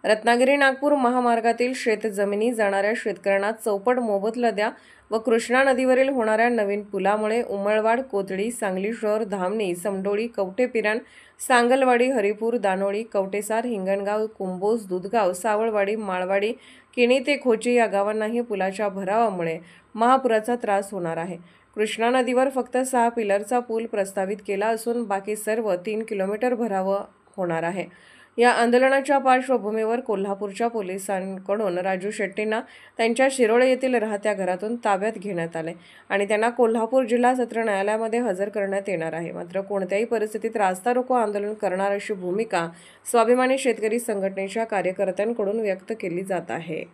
रत्नागिरी नागपूर महामार्गातील शेतजमिनी जाणाऱ्या शेतकऱ्यांना चौपट मोबदला द्या व कृष्णा नदीवरील होणाऱ्या नवीन पुलामुळे उमळवाड, कोथळी, सांगली शहर, धामणी, समडोळी, कवठेपिरान, सांगलवाडी, हरिपूर, दानोळी, कवटेसार, हिंगणगाव, कुंभोज, दुधगाव, सावळवाडी, माळवाडी, किणी ते खोची या गावांनाही पुलाच्या भरावामुळे महापुराचा त्रास होणार आहे। कृष्णा नदीवर फक्त 6 पिलरचा पूल प्रस्तावित केला असून बाकी सर्व 3 किलोमीटर भरावं होणार आहे। या आंदोलनाच्या पार्श्वभूमीवर कोल्हापूरच्या पोलिसांकडून राजू शेट्टींना त्यांच्या शिरोळे येथील राहत्या घरातून ताब्यात घेण्यात आले आणि त्यांना कोल्हापूर जिल्हा सत्र न्यायालयामध्ये हजर करण्यात येणार आहे। मात्र कोणत्याही परिस्थितीत रास्ता रोको आंदोलन करणार अशी भूमिका स्वाभिमानी शेतकरी संघटनेच्या कार्यकर्त्यांकडून व्यक्त केली जात आहे।